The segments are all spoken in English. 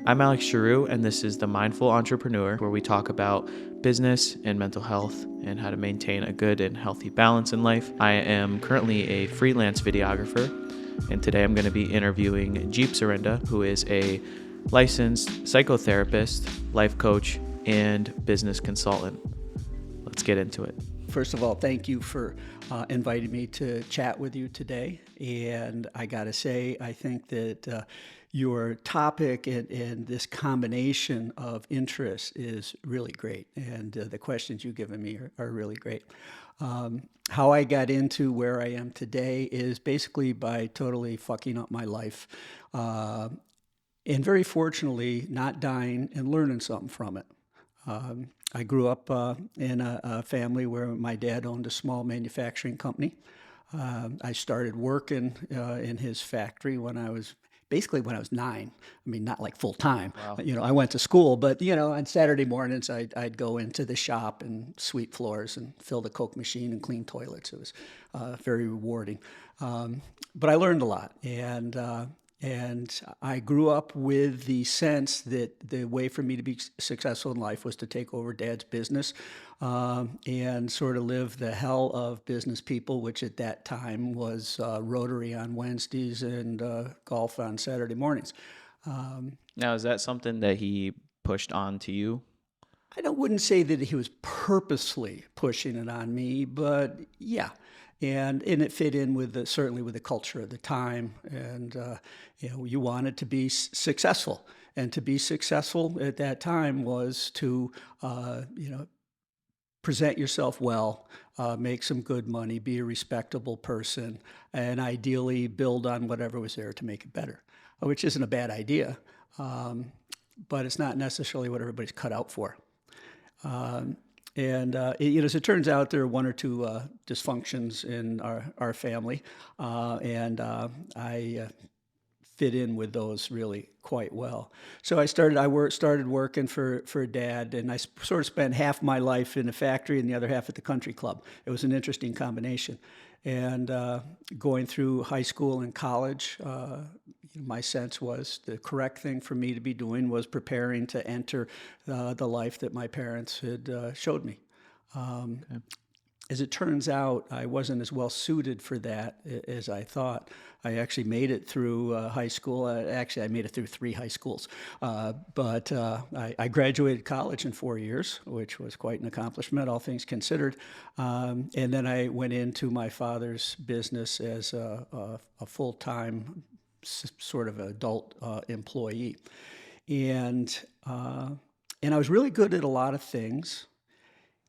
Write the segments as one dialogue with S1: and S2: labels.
S1: I'm Alex Giroux, and this is The Mindful Entrepreneur, where we talk about business and mental health and how to maintain a good and healthy balance in life. I am currently a freelance videographer, and today I'm going to be interviewing G.P Zurenda, who is a licensed psychotherapist, life coach, and business consultant. Let's get into it.
S2: First of all, thank you for inviting me to chat with you today. And I got to say, I think that your topic and this combination of interests is really great. And the questions you've given me are really great. How I got into where I am today is basically by totally fucking up my life. And very fortunately, not dying and learning something from it. I grew up in a family where my dad owned a small manufacturing company. I started working in his factory when I was 9. I mean, not like full time.
S1: Wow.
S2: I went to school, but on Saturday mornings I'd go into the shop and sweep floors and fill the Coke machine and clean toilets. It was very rewarding. But I learned a lot, and I grew up with the sense that the way for me to be successful in life was to take over Dad's business and sort of live the hell of business people, which at that time was Rotary on Wednesdays and golf on Saturday mornings.
S1: Now, is that something that he pushed on to you?
S2: Wouldn't say that he was purposely pushing it on me, but yeah. And it fit in with certainly with the culture of the time. And, you wanted to be successful. And to be successful at that time was to, present yourself well, make some good money, be a respectable person, and ideally build on whatever was there to make it better, which isn't a bad idea. But it's not necessarily what everybody's cut out for. As it turns out, there are one or two dysfunctions in our family, and I fit in with those really quite well. So I started working for Dad, and I sort of spent half my life in the factory and the other half at the country club. It was an interesting combination. And going through high school and college, my sense was the correct thing for me to be doing was preparing to enter the life that my parents had showed me. Okay. As it turns out, I wasn't as well suited for that as I thought. I actually made it through high school. I made it through 3 high schools. But I graduated college in 4 years, which was quite an accomplishment, all things considered. And then I went into my father's business as a full-time sort of adult employee. And I was really good at a lot of things.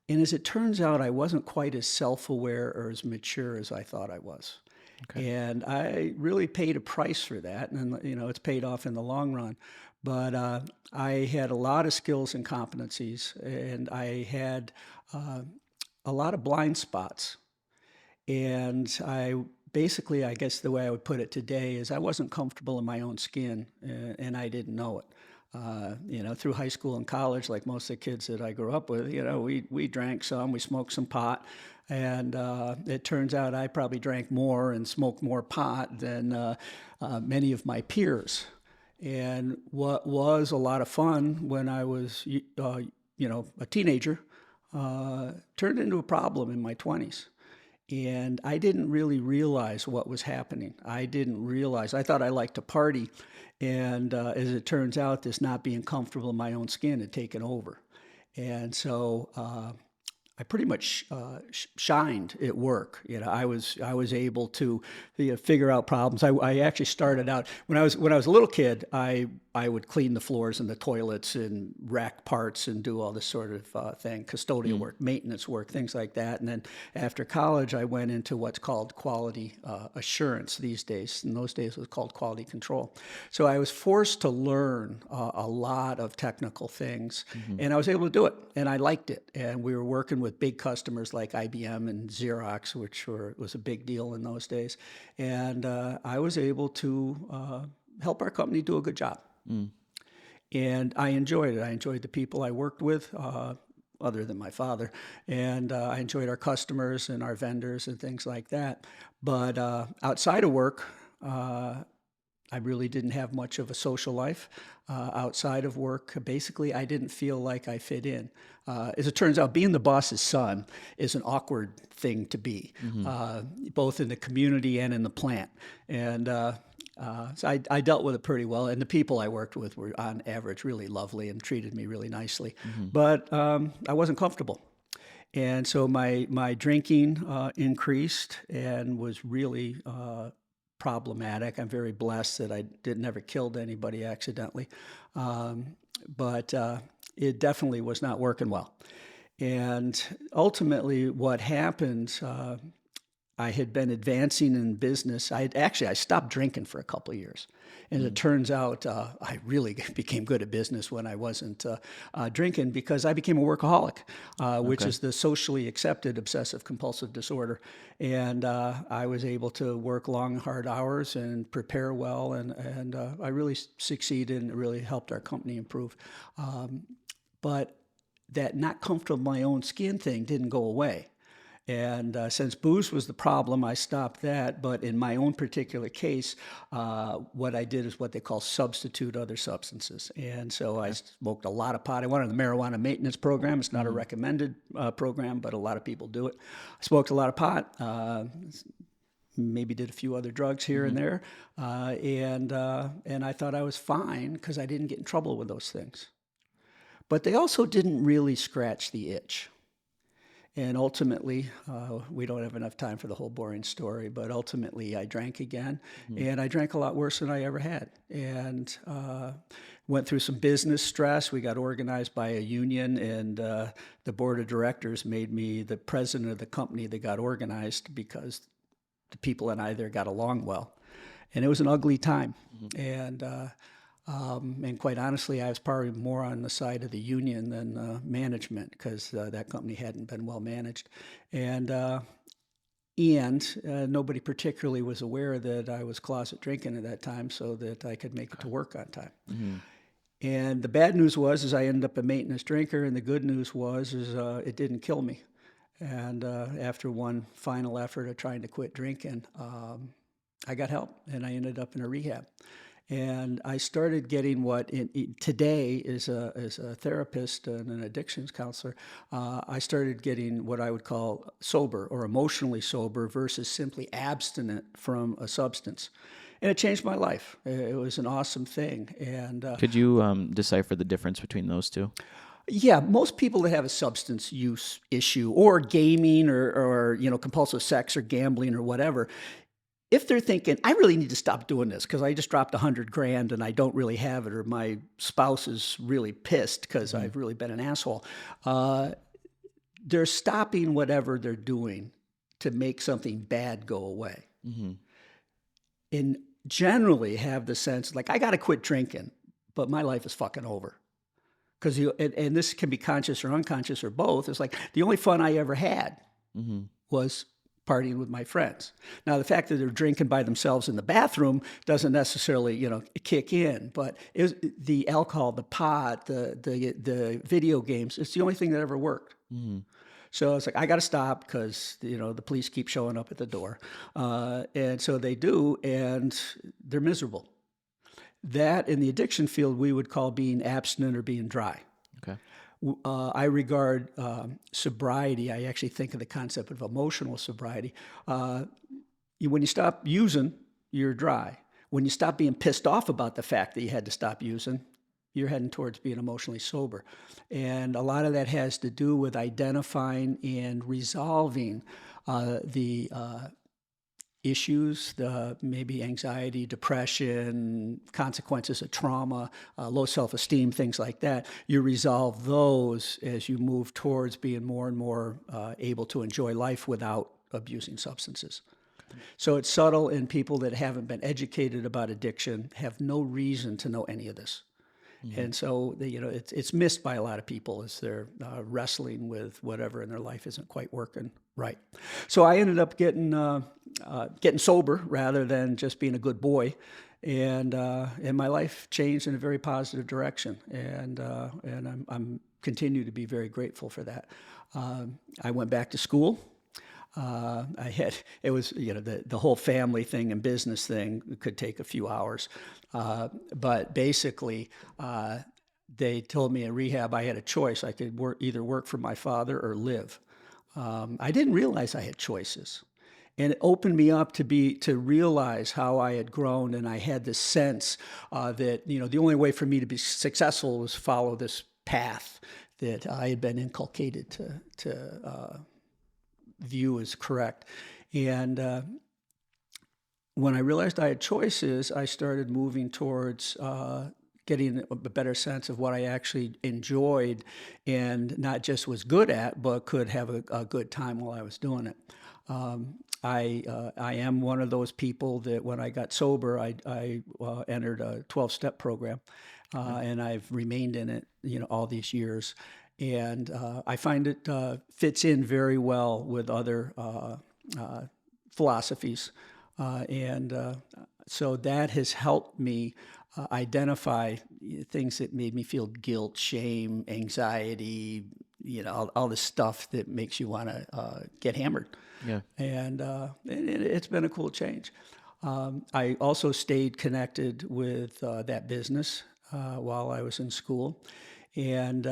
S2: And as it turns out, I wasn't quite as self-aware or as mature as I thought I was. Okay. And I really paid a price for that. And, it's paid off in the long run. But I had a lot of skills and competencies, and I had a lot of blind spots. And I guess the way I would put it today is I wasn't comfortable in my own skin, and I didn't know it. Through high school and college, like most of the kids that I grew up with, we drank some, we smoked some pot, and it turns out I probably drank more and smoked more pot than many of my peers. And what was a lot of fun when I was, a teenager, turned into a problem in my 20s. And I didn't really realize what was happening. I thought I liked to party. And as it turns out, this not being comfortable in my own skin had taken over. And so I pretty much shined at work. I was able to figure out problems. I actually started out when I was a little kid. I would clean the floors and the toilets and rack parts and do all this sort of thing, custodial work, maintenance work, things like that. And then after college, I went into what's called quality assurance these days. In those days, it was called quality control. So I was forced to learn a lot of technical things, and I was able to do it, and I liked it. And we were working with big customers like IBM and Xerox, which was a big deal in those days. And I was able to help our company do a good job. And I enjoyed it. I enjoyed the people I worked with, other than my father. And I enjoyed our customers and our vendors and things like that. But outside of work, I really didn't have much of a social life outside of work. Basically, I didn't feel like I fit in. As it turns out, being the boss's son is an awkward thing to be, both in the community and in the plant. And so I dealt with it pretty well. And the people I worked with were, on average, really lovely and treated me really nicely. But I wasn't comfortable. And so my drinking increased and was really problematic. I'm very blessed that I never killed anybody accidentally, but it definitely was not working well. And ultimately, what happened, I had been advancing in business. I stopped drinking for a couple of years. And it turns out I really became good at business when I wasn't drinking, because I became a workaholic, which is the socially accepted obsessive compulsive disorder. And I was able to work long, hard hours and prepare well. And I really succeeded, and it really helped our company improve. But that not comfortable in my own skin thing didn't go away. And since booze was the problem, I stopped that. But in my own particular case, what I did is what they call substitute other substances. And so I smoked a lot of pot. I went on the marijuana maintenance program. It's not a recommended program, but a lot of people do it. I smoked a lot of pot. Maybe did a few other drugs here and there. And I thought I was fine because I didn't get in trouble with those things. But they also didn't really scratch the itch. And ultimately, we don't have enough time for the whole boring story, but ultimately I drank again, and I drank a lot worse than I ever had. And went through some business stress. We got organized by a union, and the board of directors made me the president of the company that got organized, because the people and I there got along well. And it was an ugly time. And quite honestly, I was probably more on the side of the union than management, because that company hadn't been well managed. And nobody particularly was aware that I was closet drinking at that time, so that I could make it to work on time. And the bad news was I ended up a maintenance drinker, and the good news is it didn't kill me. And after one final effort of trying to quit drinking, I got help, and I ended up in a rehab. And I started getting what today is a therapist and an addictions counselor. I started getting what I would call sober or emotionally sober versus simply abstinent from a substance. And it changed my life. It was an awesome thing. And
S1: could you decipher the difference between those two?
S2: Yeah, most people that have a substance use issue or gaming or compulsive sex or gambling or whatever, if they're thinking, I really need to stop doing this because I just dropped $100,000 and I don't really have it, or my spouse is really pissed because I've really been an asshole, they're stopping whatever they're doing to make something bad go away. And generally have the sense, like, I got to quit drinking, but my life is fucking over. Because and this can be conscious or unconscious or both. It's like the only fun I ever had was partying with my friends. Now, the fact that they're drinking by themselves in the bathroom doesn't necessarily, kick in. But it was the alcohol, the pot, the video games. It's the only thing that ever worked. So it's like, I got to stop because, the police keep showing up at the door. And so they do, and they're miserable. That, in the addiction field, we would call being abstinent or being dry.
S1: Okay.
S2: I regard sobriety, I actually think of the concept of emotional sobriety. When you stop using, you're dry. When you stop being pissed off about the fact that you had to stop using, you're heading towards being emotionally sober. And a lot of that has to do with identifying and resolving the issues, maybe anxiety, depression, consequences of trauma, low self-esteem, things like that. You resolve those as you move towards being more and more able to enjoy life without abusing substances. So it's subtle, and people that haven't been educated about addiction have no reason to know any of this. And so, it's missed by a lot of people as they're wrestling with whatever in their life isn't quite working right. So I ended up getting sober rather than just being a good boy, and my life changed in a very positive direction. And I'm continue to be very grateful for that. I went back to school. It was, the whole family thing and business thing could take a few hours. But basically, they told me in rehab I had a choice. I could either work for my father or live. I didn't realize I had choices. And it opened me up to realize how I had grown, and I had this sense that the only way for me to be successful was follow this path that I had been inculcated to view as correct. And when I realized I had choices, I started moving towards getting a better sense of what I actually enjoyed and not just was good at, but could have a good time while I was doing it. I am one of those people that when I got sober, I entered a 12-step program, and I've remained in it, all these years. And I find it fits in very well with other philosophies. So that has helped me identify things that made me feel guilt, shame, anxiety, all the stuff that makes you want to get hammered.
S1: Yeah.
S2: And it's been a cool change. I also stayed connected with that business while I was in school. And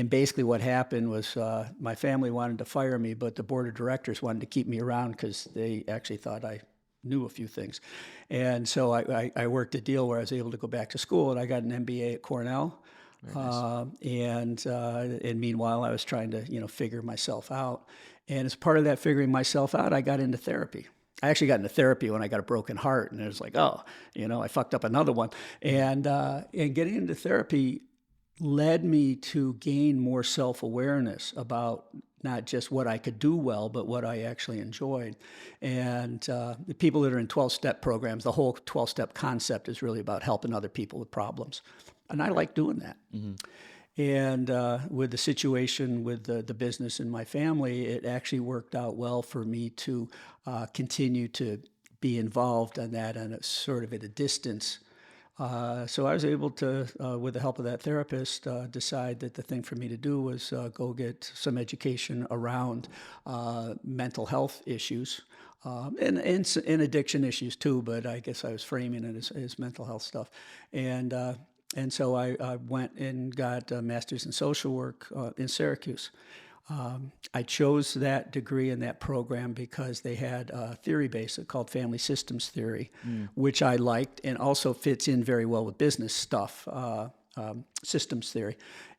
S2: basically what happened was my family wanted to fire me, but the board of directors wanted to keep me around because they actually thought I knew a few things. And so I worked a deal where I was able to go back to school, and I got an MBA at Cornell. And meanwhile, I was trying to, figure myself out. And as part of that figuring myself out, I got into therapy. I actually got into therapy when I got a broken heart, and it was like, oh, I fucked up another one. And getting into therapy led me to gain more self-awareness about not just what I could do well, but what I actually enjoyed. And the people that are in 12-step programs, the whole 12-step concept is really about helping other people with problems. And I like doing that. Mm-hmm. And with the situation with the business and my family, it actually worked out well for me to continue to be involved in that and sort of at a distance. So I was able to, with the help of that therapist, decide that the thing for me to do was go get some education around mental health issues and addiction issues too, but I guess I was framing it as mental health stuff. And so I went and got a master's in social work in Syracuse. I chose that degree and that program because they had a theory base called family systems theory, which I liked and also fits in very well with business stuff, systems theory.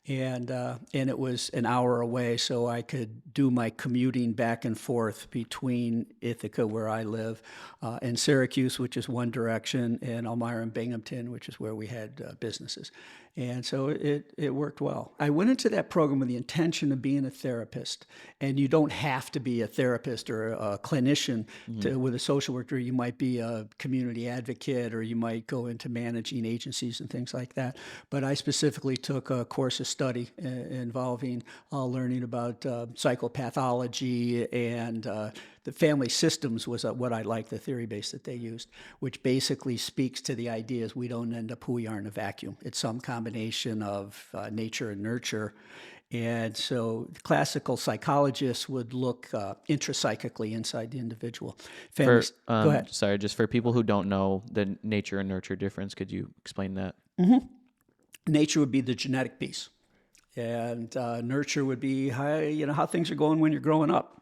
S2: And it was an hour away, so I could do my commuting back and forth between Ithaca, where I live, and Syracuse, which is one direction, and Elmira and Binghamton, which is where we had businesses. And so it worked well. I went into that program with the intention of being a therapist, and you don't have to be a therapist or a clinician with a social worker. You might be a community advocate, or you might go into managing agencies and things like that. But I specifically took a course of study involving learning about psychopathology, and the family systems was what I liked, the theory base that they used, which basically speaks to the ideas we don't end up who we are in a vacuum. It's some combination of nature and nurture. And so classical psychologists would look intrapsychically inside the individual.
S1: Go
S2: ahead.
S1: Sorry, just for people who don't know the nature and nurture difference, could you explain that?
S2: Mm-hmm. Nature would be the genetic piece, and nurture would be how things are going when you're growing up.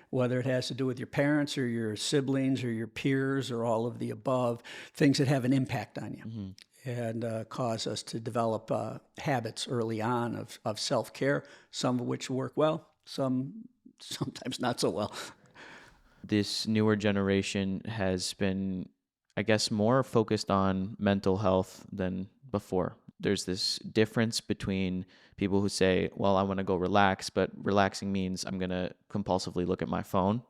S2: Whether it has to do with your parents or your siblings or your peers or all of the above, things that have an impact on you and cause us to develop habits early on of self-care, some of which work well, sometimes not so well.
S1: This newer generation has been, I guess, more focused on mental health than before. There's this difference between people who say, well, I want to go relax, but relaxing means I'm going to compulsively look at my phone.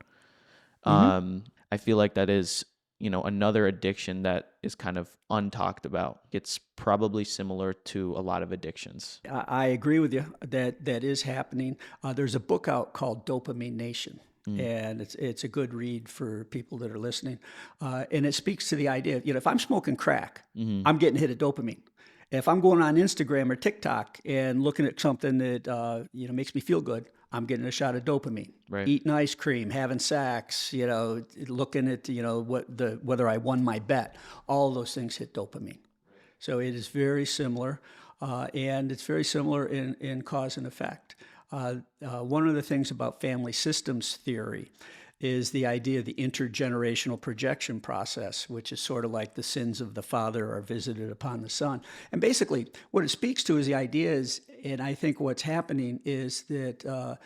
S1: I feel like that is, another addiction that is kind of untalked about. It's probably similar to a lot of addictions.
S2: I agree with you that is happening. There's a book out called Dopamine Nation. And it's a good read for people that are listening. And it speaks to the idea, if I'm smoking crack, I'm getting hit of dopamine. If I'm going on Instagram or TikTok and looking at something that makes me feel good, I'm getting a shot of dopamine.
S1: Right.
S2: Eating ice cream, having sex, looking at, whether I won my bet, all those things hit dopamine. So it is very similar, and it's very similar in cause and effect. One of the things about family systems theory is the idea of the intergenerational projection process, which is sort of like the sins of the father are visited upon the son. And basically, what it speaks to is the idea is, and I think what's happening is that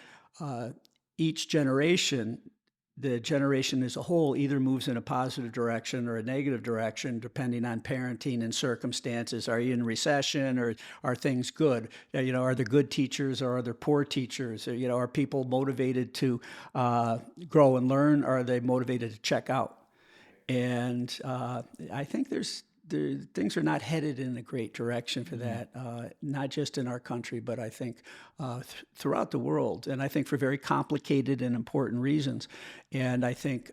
S2: each generation, the generation as a whole, either moves in a positive direction or a negative direction, depending on parenting and circumstances. Are you in recession, or are things good? Are there good teachers, or are there poor teachers? Are people motivated to grow and learn? Or are they motivated to check out? And I think things are not headed in a great direction for that, not just in our country, but I think throughout the world. And I think for very complicated and important reasons. And I think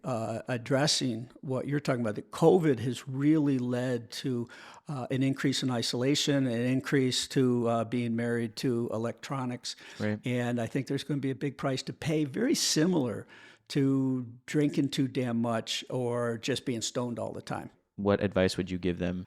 S2: addressing what you're talking about, that COVID has really led to an increase in isolation, an increase to being married to electronics.
S1: Right.
S2: And I think there's going to be a big price to pay, very similar to drinking too damn much or just being stoned all the time.
S1: What advice would you give them?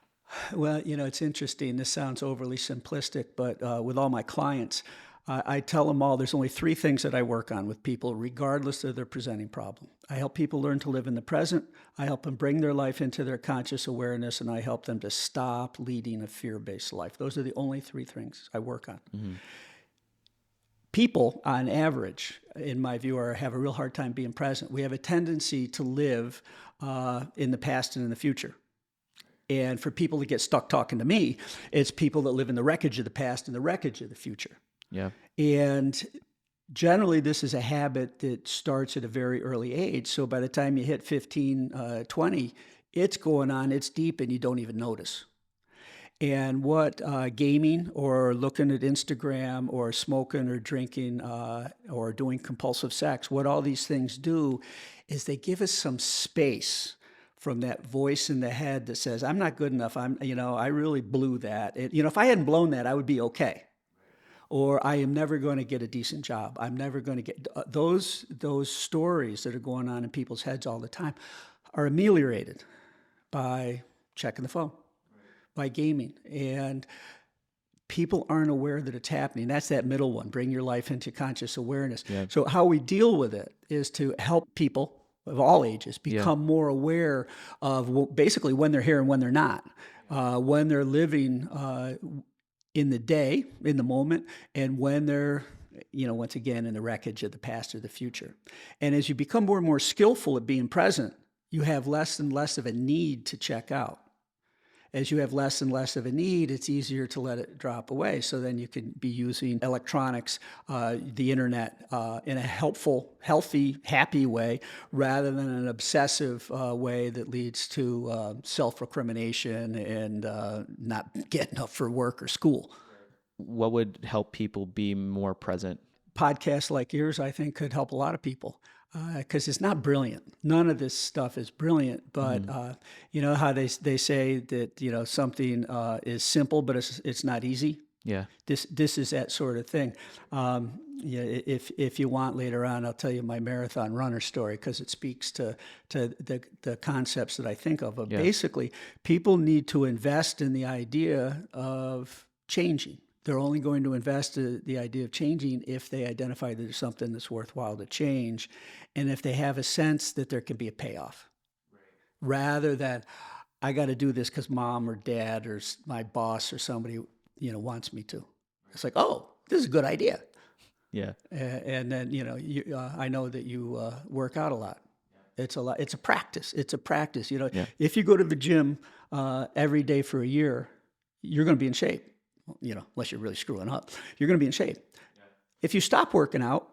S2: Well, it's interesting. This sounds overly simplistic, but with all my clients, I tell them all there's only 3 things that I work on with people, regardless of their presenting problem. I help people learn to live in the present. I help them bring their life into their conscious awareness, and I help them to stop leading a fear-based life. Those are the only 3 things I work on. Mm-hmm. People, on average, in my view, have a real hard time being present. We have a tendency to live in the past and in the future. And for people to get stuck talking to me, it's people that live in the wreckage of the past and the wreckage of the future.
S1: Yeah.
S2: And generally, this is a habit that starts at a very early age. So by the time you hit 15, 20, it's going on, it's deep, and you don't even notice. And what gaming or looking at Instagram or smoking or drinking or doing compulsive sex, what all these things do is they give us some space from that voice in the head that says, I'm not good enough. I really blew that. If I hadn't blown that, I would be okay. Or I am never going to get a decent job. I'm never going to get those stories that are going on in people's heads all the time are ameliorated by checking the phone, by gaming. And people aren't aware that it's happening. That's that middle one, bring your life into conscious awareness. Yeah. So how we deal with it is to help people of all ages become more aware of basically when they're here and when they're not, when they're living in the day, in the moment, and when they're, once again, in the wreckage of the past or the future. And as you become more and more skillful at being present, you have less and less of a need to check out. As you have less and less of a need, it's easier to let it drop away. So then you can be using electronics, the internet, in a helpful, healthy, happy way, rather than an obsessive way that leads to self-recrimination and not getting up for work or school.
S1: What would help people be more present?
S2: Podcasts like yours, I think, could help a lot of people. Because it's not brilliant. None of this stuff is brilliant, but you know how they say that something is simple, but it's not easy.
S1: Yeah.
S2: This is that sort of thing. If you want later on, I'll tell you my marathon runner story because it speaks to the concepts that I think of. But basically, people need to invest in the idea of changing. They're only going to invest in the idea of changing if they identify that there's something that's worthwhile to change, and if they have a sense that there can be a payoff, rather than I got to do this because mom or dad or my boss or somebody wants me to. It's like, oh, this is a good idea.
S1: Yeah.
S2: And then I know that you work out a lot. It's a lot. It's a practice. If you go to the gym every day for a year, you're going to be in shape. Unless you're really screwing up, you're going to be in shape. Yeah. If you stop working out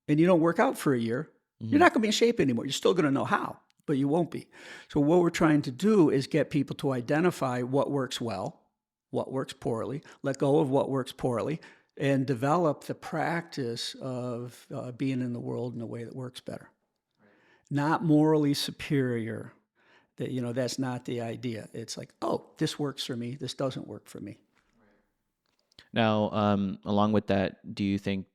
S2: and you don't work out for a year, you're not going to be in shape anymore. You're still going to know how, but you won't be. So what we're trying to do is get people to identify what works well, what works poorly, let go of what works poorly, and develop the practice of being in the world in a way that works better. Right. Not morally superior. That's not the idea. It's like, oh, this works for me. This doesn't work for me.
S1: Now, along with that, do you think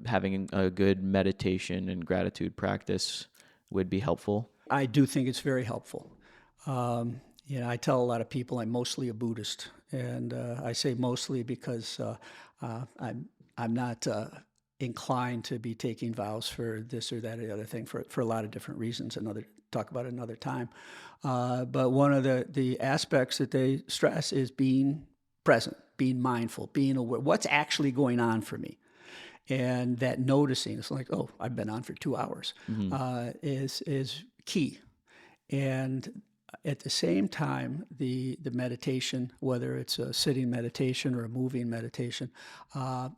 S1: having a good meditation and gratitude practice would be helpful?
S2: I do think it's very helpful. I tell a lot of people I'm mostly a Buddhist, and I say mostly because I'm not inclined to be taking vows for this or that or the other thing for a lot of different reasons. Talk about it another time. But one of the aspects that they stress is being present, being mindful, being aware. What's actually going on for me? And that noticing, it's like, oh, I've been on for 2 hours, is key. And at the same time, the meditation, whether it's a sitting meditation or a moving meditation,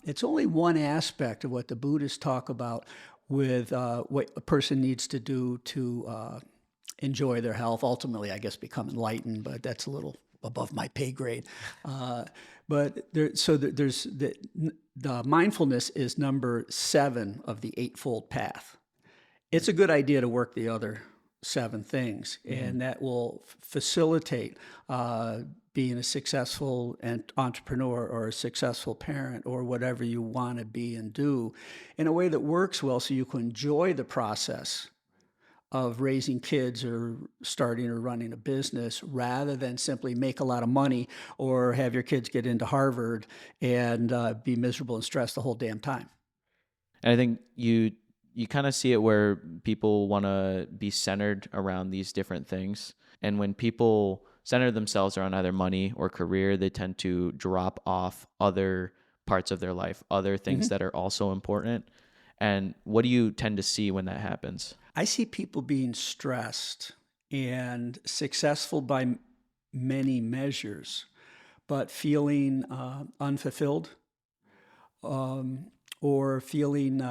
S2: it's only one aspect of what the Buddhists talk about with what a person needs to do to enjoy their health, ultimately, I guess, become enlightened, but that's a little above my pay grade. There's the mindfulness is number 7 of the Eightfold Path. It's a good idea to work the other 7 things, and that will facilitate being a successful entrepreneur or a successful parent or whatever you want to be and do in a way that works well so you can enjoy the process of raising kids or starting or running a business rather than simply make a lot of money or have your kids get into Harvard and be miserable and stressed the whole damn time.
S1: And I think you kind of see it where people want to be centered around these different things. And when people center themselves around either money or career, they tend to drop off other parts of their life, other things that are also important. And what do you tend to see when that happens?
S2: I see people being stressed and successful by many measures, but feeling unfulfilled or feeling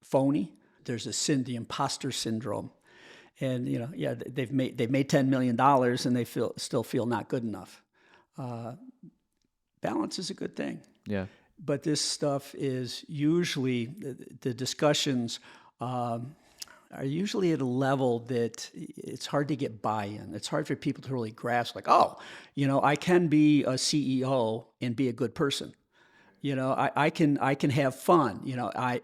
S2: phony. There's the imposter syndrome, and they've made $10 million and they still feel not good enough. Balance is a good thing.
S1: Yeah.
S2: But this stuff is usually the discussions are usually at a level that it's hard to get buy-in. It's hard for people to really grasp, like, I can be a CEO and be a good person. I can have fun.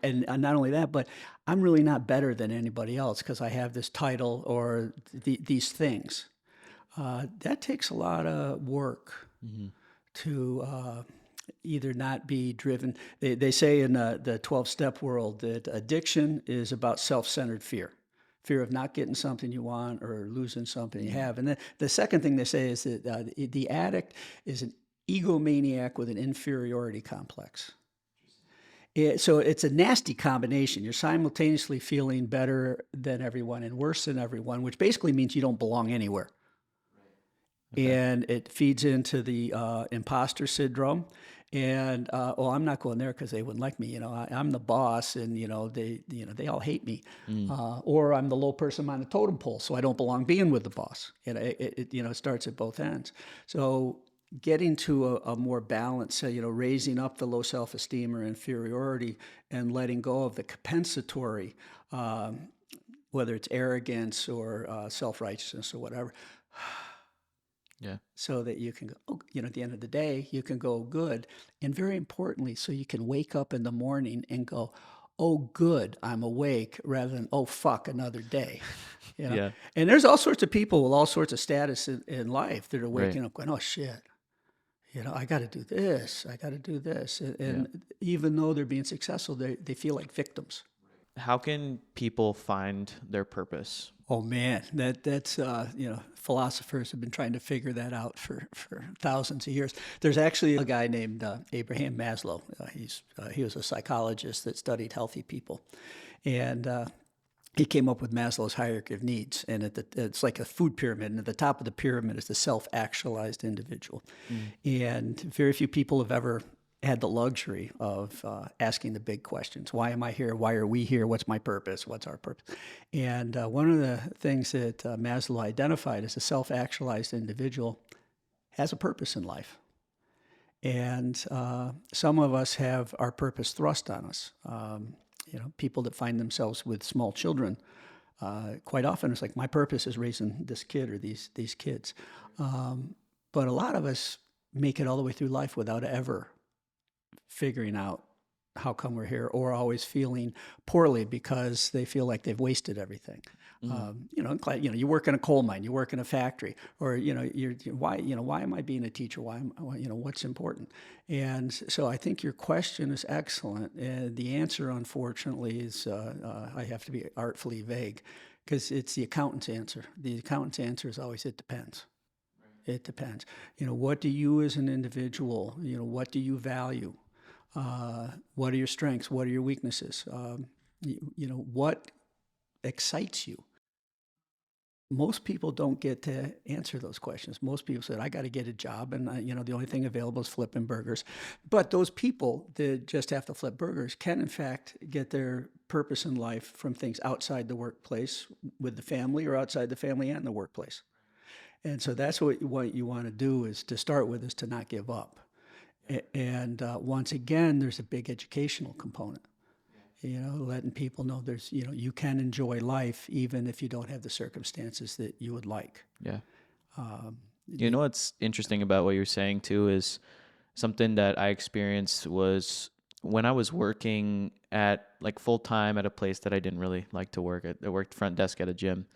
S2: And not only that, but I'm really not better than anybody else because I have this title or these things. That takes a lot of work to either not be driven. They say in the 12-step world that addiction is about self-centered fear of not getting something you want or losing something you have. And then the second thing they say is that the addict is an egomaniac with an inferiority complex. So it's a nasty combination. You're simultaneously feeling better than everyone and worse than everyone, which basically means you don't belong anywhere. Okay. And it feeds into the imposter syndrome. And I'm not going there because they wouldn't like me. I'm the boss, and they all hate me. Or I'm the low person on the totem pole, so I don't belong being with the boss. It starts at both ends. So getting to a more balance, raising up the low self-esteem or inferiority, and letting go of the compensatory, whether it's arrogance or self-righteousness or whatever.
S1: Yeah.
S2: So that you can go, at the end of the day, you can go good. And very importantly, so you can wake up in the morning and go, oh, good, I'm awake, rather than, oh, fuck, another day.
S1: Yeah.
S2: And there's all sorts of people with all sorts of status in life that are waking up going, oh, shit, I got to do this. I got to do this. And even though they're being successful, they feel like victims.
S1: How can people find their purpose?
S2: Oh man, that's philosophers have been trying to figure that out for thousands of years. There's actually a guy named Abraham Maslow. He was a psychologist that studied healthy people, and he came up with Maslow's hierarchy of needs. And it's like a food pyramid, and at the top of the pyramid is the self-actualized individual. And very few people have ever had the luxury of asking the big questions. Why am I here? Why are we here? What's my purpose? What's our purpose? And one of the things that Maslow identified as a self-actualized individual has a purpose in life. And some of us have our purpose thrust on us. People that find themselves with small children, quite often it's like, my purpose is raising this kid or these kids. But a lot of us make it all the way through life without ever figuring out how come we're here, or always feeling poorly because they feel like they've wasted everything. You work in a coal mine, you work in a factory, or why am I being a teacher? What's important? And so I think your question is excellent, and the answer, unfortunately, is I have to be artfully vague, because it's the accountant's answer. The accountant's answer is always, it depends. It depends. What do you as an individual? What do you value? What are your strengths? What are your weaknesses? What excites you? Most people don't get to answer those questions. Most people said, I got to get a job, and the only thing available is flipping burgers. But those people that just have to flip burgers can, in fact, get their purpose in life from things outside the workplace with the family, or outside the family and the workplace. And so that's what you want to do, is to start with, is to not give up. And once again, there's a big educational component. Letting people know there's, you can enjoy life even if you don't have the circumstances that you would like.
S1: Yeah. What's interesting about what you're saying too is something that I experienced was when I was working at like full time at a place that I didn't really like to work at. I worked front desk at a gym.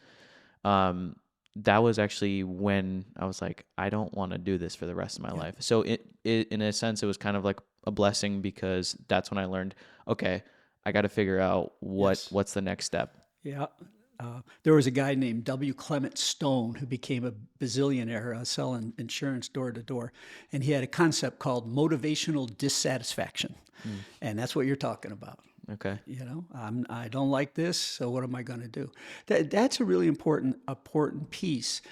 S1: That was actually when I was like, I don't want to do this for the rest of my life. So it in a sense, it was kind of like a blessing, because that's when I learned, okay, I got to figure out what's the next step.
S2: Yeah. There was a guy named W. Clement Stone who became a bazillionaire selling insurance door to door. And he had a concept called motivational dissatisfaction. And that's what you're talking about.
S1: Okay.
S2: I don't like this, so what am I going to do? That's a really important piece,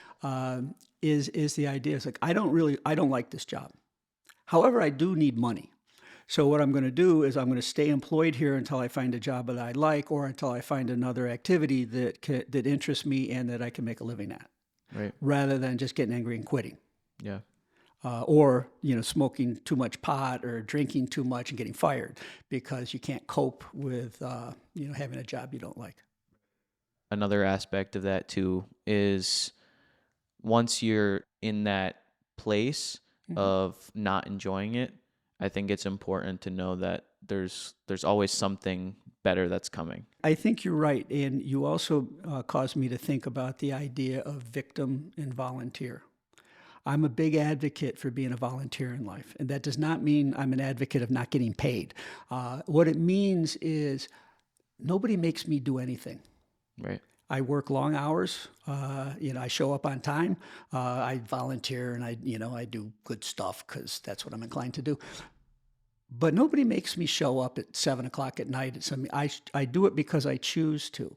S2: is the idea. It's like, I don't like this job. However, I do need money. So what I'm going to do is I'm going to stay employed here until I find a job that I like, or until I find another activity that interests me and that I can make a living at,
S1: right?
S2: Rather than just getting angry and quitting.
S1: Yeah.
S2: Or smoking too much pot or drinking too much and getting fired because you can't cope with having a job you don't like.
S1: Another aspect of that too is once you're in that place of not enjoying it, I think it's important to know that there's always something better that's coming. I
S2: think you're right. And you also caused me to think about the idea of victim and volunteer. I'm a big advocate for being a volunteer in life. And that does not mean I'm an advocate of not getting paid. What it means is nobody makes me do anything.
S1: Right.
S2: I work long hours. I show up on time. I volunteer, and I do good stuff because that's what I'm inclined to do. But nobody makes me show up at 7 o'clock at night. I do it because I choose to.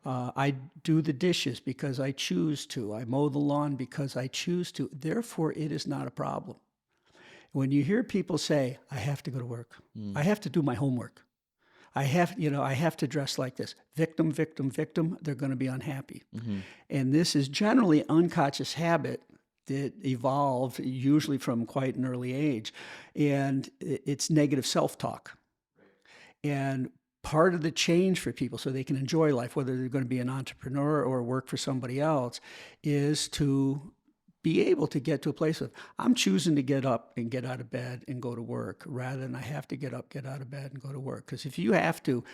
S2: I do the dishes because I choose to. I mow the lawn because I choose to. Therefore, it is not a problem. When you hear people say, I have to go to work, I have to do my homework, I have to dress like this, victim, victim, victim, they're going to be unhappy. And this is generally unconscious habit that evolved usually from quite an early age. And it's negative self-talk. And part of the change for people so they can enjoy life, whether they're going to be an entrepreneur or work for somebody else, is to be able to get to a place of, I'm choosing to get up and get out of bed and go to work, rather than I have to get up, get out of bed and go to work. Because if you have to,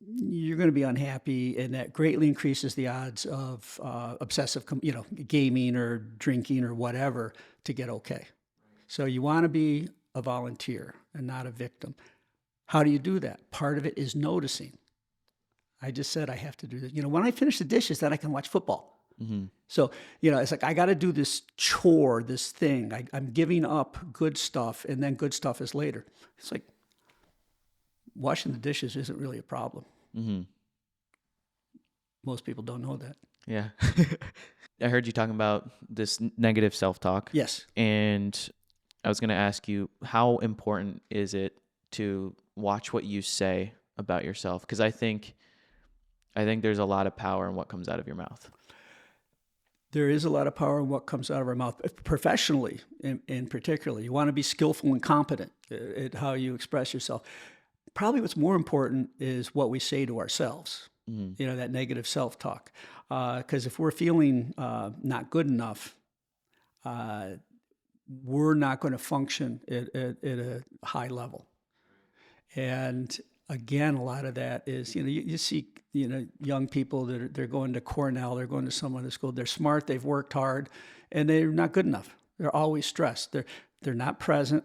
S2: you're going to be unhappy, and that greatly increases the odds of obsessive, gaming or drinking or whatever to get okay. So you want to be a volunteer and not a victim. How do you do that? Part of it is noticing. I just said I have to do this. When I finish the dishes, then I can watch football. So, it's like I got to do this chore, this thing. I'm giving up good stuff, and then good stuff is later. It's like washing the dishes isn't really a problem. Most people don't know that.
S1: Yeah. I heard you talking about this negative self-talk.
S2: Yes.
S1: And I was going to ask you, how important is it to watch what you say about yourself? Because I think there's a lot of power in what comes out of your mouth.
S2: There is a lot of power in what comes out of our mouth, professionally in particular. You want to be skillful and competent at how you express yourself. Probably what's more important is what we say to ourselves, that negative self-talk. Because if we're feeling not good enough, we're not going to function at a high level. And again, a lot of that is, you see, young people that they're going to Cornell, they're going to some other school, they're smart, they've worked hard, and they're not good enough. They're always stressed. They're not present,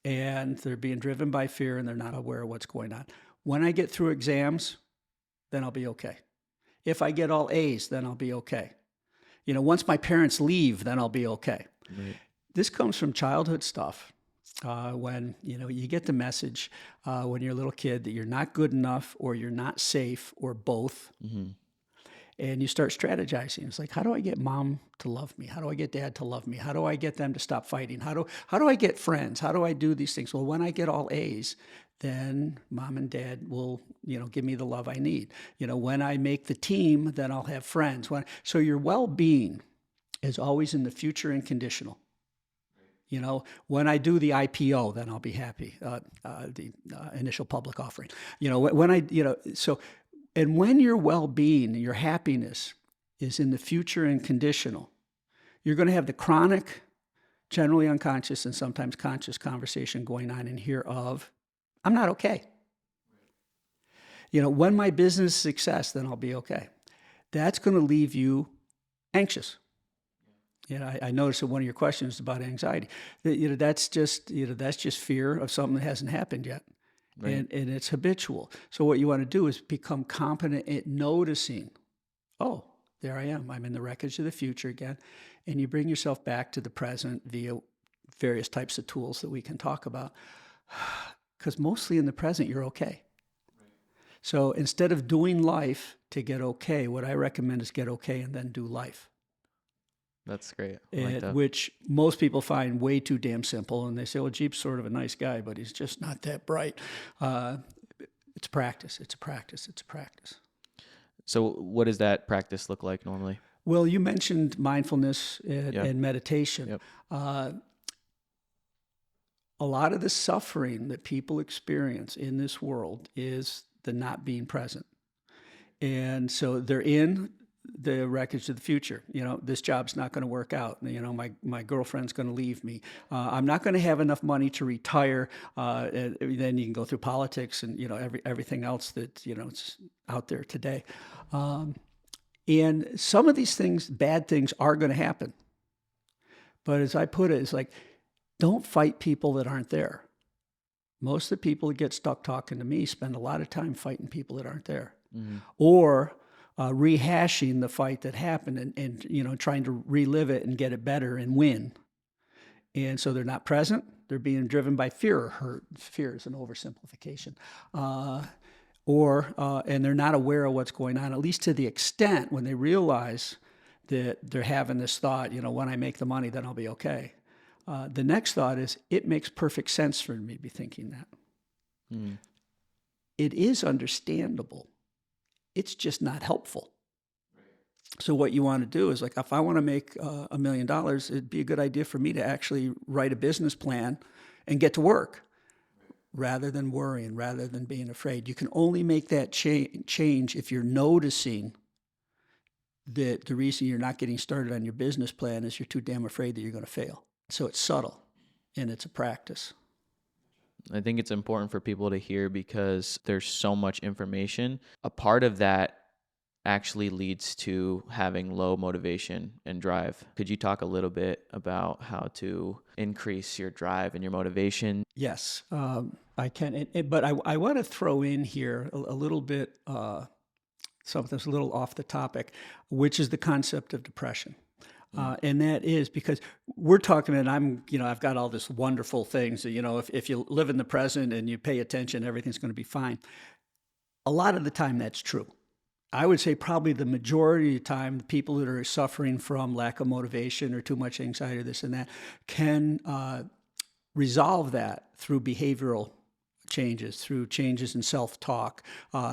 S2: and they're being driven by fear, and they're not aware of what's going on. When I get through exams, then I'll be okay. If I get all A's, then I'll be okay. Once my parents leave, then I'll be okay.
S1: Right.
S2: This comes from childhood stuff. When you get the message when you're a little kid that you're not good enough, or you're not safe, or both,
S1: Mm-hmm.
S2: and you start strategizing. It's like, how do I get mom to love me? How do I get dad to love me? How do I get them to stop fighting? How do I get friends? How do I do these things? Well, when I get all A's, then mom and dad will give me the love I need. When I make the team, then I'll have friends. So your well-being is always in the future and conditional. When I do the IPO, then I'll be happy. The initial public offering. And when your well-being, your happiness is in the future and conditional, you're going to have the chronic, generally unconscious and sometimes conscious conversation going on in here of, I'm not okay. When my business is success, then I'll be okay. That's going to leave you anxious. I noticed that one of your questions about anxiety. That's just fear of something that hasn't happened yet, right. And it's habitual. So what you want to do is become competent at noticing. Oh, there I am. I'm in the wreckage of the future again, and you bring yourself back to the present via various types of tools that we can talk about. Because mostly in the present, you're okay. Right. So instead of doing life to get okay, what I recommend is get okay and then do life.
S1: That's great. I like that.
S2: Which most people find way too damn simple. And they say, well, Jeep's sort of a nice guy, but he's just not that bright. It's practice. It's a practice. It's a practice.
S1: So what does that practice look like normally?
S2: Well, you mentioned mindfulness and meditation.
S1: Yep.
S2: A lot of the suffering that people experience in this world is the not being present. And so they're in the wreckage of the future. This job's not going to work out. My girlfriend's going to leave me. I'm not going to have enough money to retire. And then you can go through politics and everything else that it's out there today. And some of these things, bad things, are going to happen. But as I put it, it's like, don't fight people that aren't there. Most of the people that get stuck talking to me spend a lot of time fighting people that aren't there, mm-hmm. or rehashing the fight that happened and trying to relive it and get it better and win. And so they're not present. They're being driven by fear or hurt. Fear is an oversimplification. And they're not aware of what's going on, at least to the extent when they realize that they're having this thought, when I make the money, then I'll be okay. The next thought is, it makes perfect sense for me to be thinking that. Mm. It is understandable. It's just not helpful. Right. So what you want to do is, like, if I want to make $1 million, it'd be a good idea for me to actually write a business plan and get to work, rather than worrying, rather than being afraid. You can only make that change if you're noticing that the reason you're not getting started on your business plan is you're too damn afraid that you're going to fail. So it's subtle, and it's a practice.
S1: I think it's important for people to hear because there's so much information. A part of that actually leads to having low motivation and drive. Could you talk a little bit about how to increase your drive and your motivation?
S2: Yes, I can. But I want to throw in here a little bit, something that's a little off the topic, which is the concept of depression. And that is because we're talking, and I've got all this wonderful things that, if you live in the present and you pay attention, everything's going to be fine. A lot of the time that's true. I would say probably the majority of the time, the people that are suffering from lack of motivation or too much anxiety or this and that can resolve that through behavioral changes, through changes in self-talk,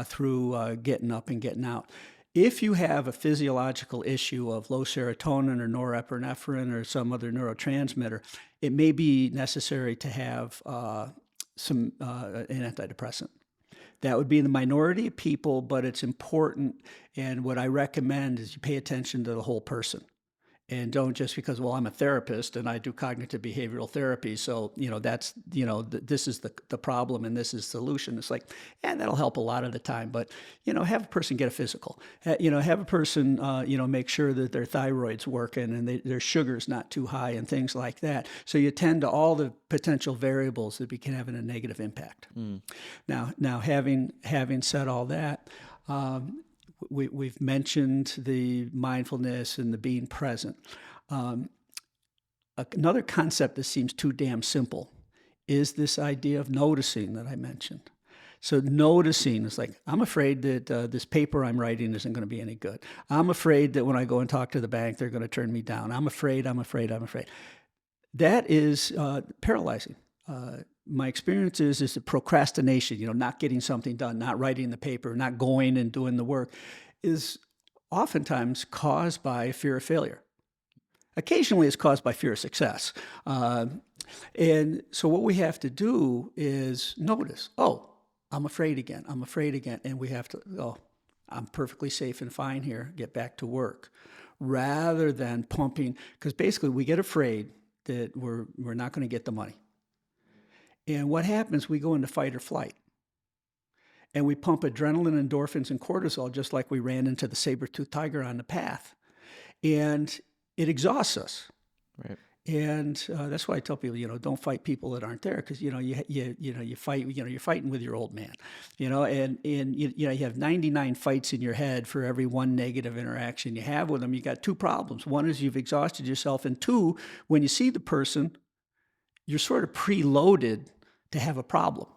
S2: through getting up and getting out. If you have a physiological issue of low serotonin or norepinephrine or some other neurotransmitter, it may be necessary to have an antidepressant. That would be in the minority of people, but it's important. And what I recommend is you pay attention to the whole person. And don't just because, well, I'm a therapist and I do cognitive behavioral therapy, so that's this is the problem and this is the solution. It's like, and that'll help a lot of the time, but have a person get a physical. Have a person make sure that their thyroid's working and their sugar's not too high and things like that. So you tend to all the potential variables that can have a negative impact. Now having said all that. We've mentioned the mindfulness and the being present. Another concept that seems too damn simple is this idea of noticing that I mentioned. So noticing is like, I'm afraid that this paper I'm writing isn't going to be any good. I'm afraid that when I go and talk to the bank, they're going to turn me down. I'm afraid. That is paralyzing. My experience is the procrastination, not getting something done, not writing the paper, not going and doing the work, is oftentimes caused by fear of failure. Occasionally it's caused by fear of success. And so what we have to do is notice, I'm afraid again. And we have to, I'm perfectly safe and fine here, get back to work. Rather than pumping, because basically we get afraid that we're not going to get the money. And what happens, we go into fight or flight. And we pump adrenaline, endorphins, and cortisol just like we ran into the saber-toothed tiger on the path. And it exhausts us.
S1: Right.
S2: And that's why I tell people, don't fight people that aren't there, because you fight. You're fighting with your old man, and you have 99 fights in your head for every one negative interaction you have with them. You got two problems. One is you've exhausted yourself, and two, when you see the person, you're sort of preloaded to have a problem,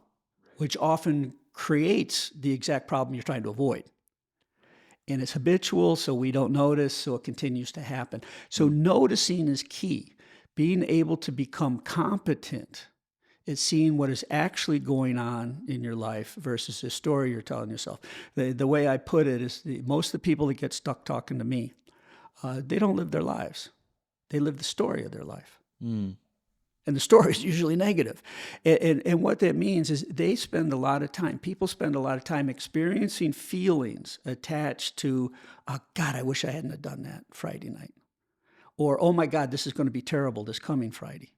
S2: which often creates the exact problem you're trying to avoid. And it's habitual, so we don't notice, so it continues to happen. So noticing is key. Being able to become competent at seeing what is actually going on in your life versus the story you're telling yourself. The way I put it is most of the people that get stuck talking to me, they don't live their lives. They live the story of their life. And the story is usually negative. And what that means is people spend a lot of time experiencing feelings attached to, oh, God, I wish I hadn't have done that Friday night. Or, oh my God, this is going to be terrible this coming Friday.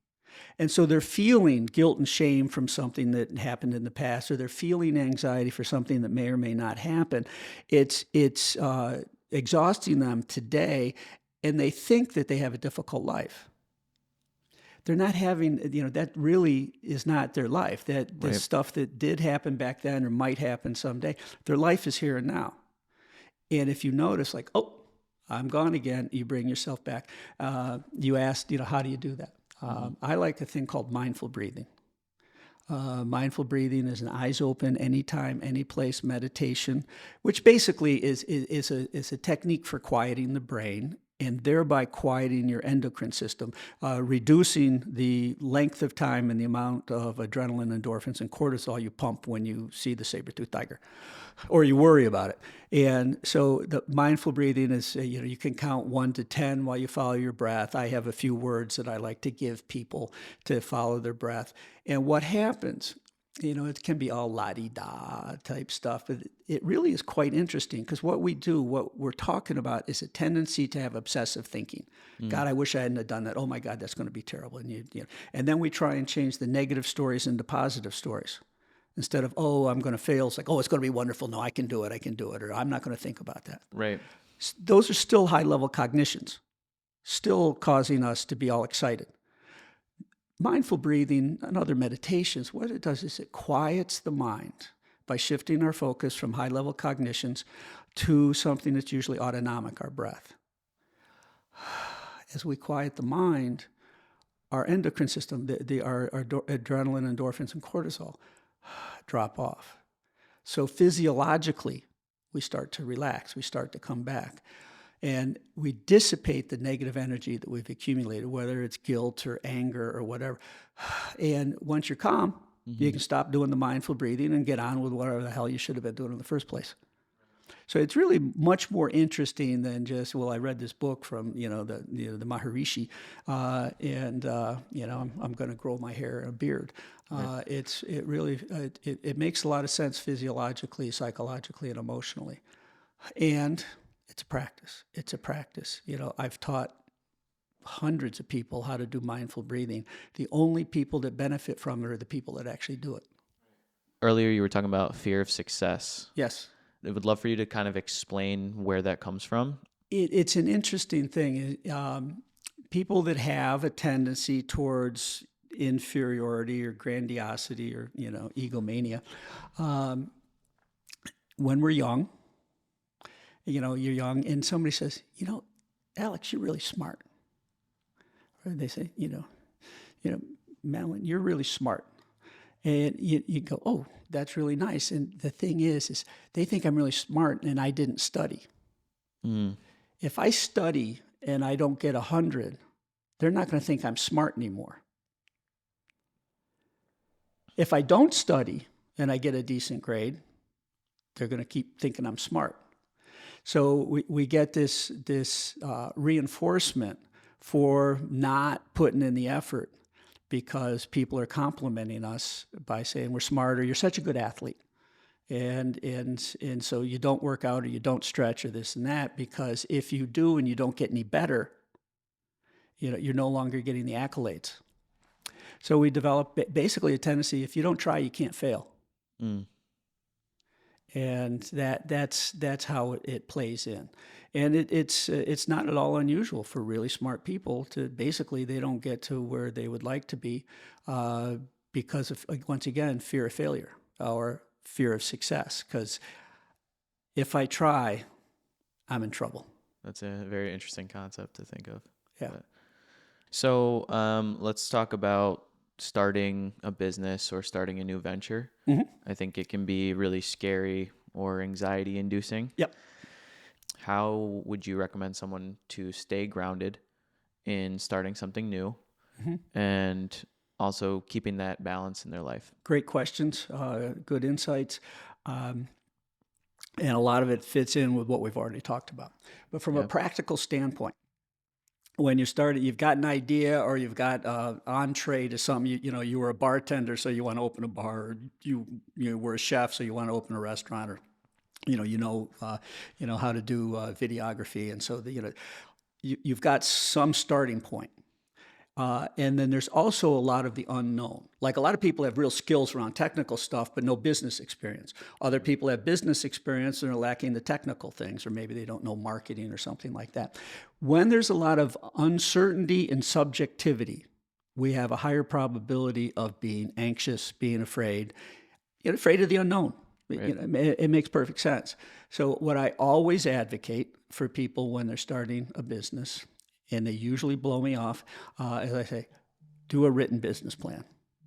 S2: And so they're feeling guilt and shame from something that happened in the past, or they're feeling anxiety for something that may or may not happen. It's exhausting them today, and they think that they have a difficult life. They're not having, that really is not their life. That the stuff that did happen back then or might happen someday, their life is here and now. And if you notice, like, I'm gone again, you bring yourself back. You asked, how do you do that? I like a thing called mindful breathing. Mindful breathing is an eyes open, anytime, any place meditation, which basically is a technique for quieting the brain and thereby quieting your endocrine system, reducing the length of time and the amount of adrenaline, endorphins, and cortisol you pump when you see the saber-toothed tiger, or you worry about it. And so the mindful breathing is, you can count 1 to 10 while you follow your breath. I have a few words that I like to give people to follow their breath. And what happens, it can be all la-di-da type stuff, but it really is quite interesting, because what we're talking about is a tendency to have obsessive thinking. God, I wish I hadn't have done that. Oh my God, that's going to be terrible. And then we try and change the negative stories into positive stories. Instead of, I'm going to fail, it's like, it's going to be wonderful. No, I can do it. Or I'm not going to think about that.
S1: Right.
S2: Those are still high-level cognitions, still causing us to be all excited. Mindful breathing and other meditations, what it does is it quiets the mind by shifting our focus from high-level cognitions to something that's usually autonomic, our breath. As we quiet the mind, our endocrine system, our adrenaline, endorphins, and cortisol drop off. So physiologically, we start to relax, we start to come back. And we dissipate the negative energy that we've accumulated, whether it's guilt or anger or whatever. And once you're calm, you can stop doing the mindful breathing and get on with whatever the hell you should have been doing in the first place. So it's really much more interesting than just, I read this book from, the Maharishi, and I'm going to grow my hair and a beard. It makes a lot of sense physiologically, psychologically, and emotionally. And it's a practice. I've taught hundreds of people how to do mindful breathing. The only people that benefit from it are the people that actually do it.
S1: Earlier, you were talking about fear of success.
S2: Yes.
S1: I would love for you to kind of explain where that comes from.
S2: It's an interesting thing. People that have a tendency towards inferiority or grandiosity or, egomania, when we're young, you're young and somebody says, Alex, you're really smart. Or they say, Madeline, you're really smart. And you go, oh, that's really nice. And the thing is they think I'm really smart and I didn't study.
S1: Mm.
S2: If I study and I don't get 100, they're not going to think I'm smart anymore. If I don't study and I get a decent grade, they're going to keep thinking I'm smart. So we get this reinforcement for not putting in the effort because people are complimenting us by saying we're smart or you're such a good athlete. And so you don't work out or you don't stretch or this and that, because if you do and you don't get any better, you're no longer getting the accolades. So we develop basically a tendency, if you don't try, you can't fail.
S1: Mm.
S2: And that's how it plays in. And it's not at all unusual for really smart people to basically they don't get to where they would like to be because of, once again, fear of failure or fear of success. Because if I try, I'm in trouble.
S1: That's a very interesting concept to think of.
S2: Yeah.
S1: So let's talk about starting a business or starting a new venture.
S2: Mm-hmm.
S1: I think it can be really scary or anxiety inducing.
S2: Yep.
S1: How would you recommend someone to stay grounded in starting something new and also keeping that balance in their life?
S2: Great questions, good insights. And a lot of it fits in with what we've already talked about. But from a practical standpoint, when you start, you've got an idea or you've got entree to something. You were a bartender, so you want to open a bar. Or you were a chef, so you want to open a restaurant. Or you know how to do videography, and so you've got some starting point. And then there's also a lot of the unknown. Like a lot of people have real skills around technical stuff, but no business experience. Other people have business experience and are lacking the technical things, or maybe they don't know marketing or something like that. When there's a lot of uncertainty and subjectivity, we have a higher probability of being anxious, being afraid, afraid of the unknown. Right. It makes perfect sense. So what I always advocate for people when they're starting a business, and they usually blow me off, as I say, do a written business plan.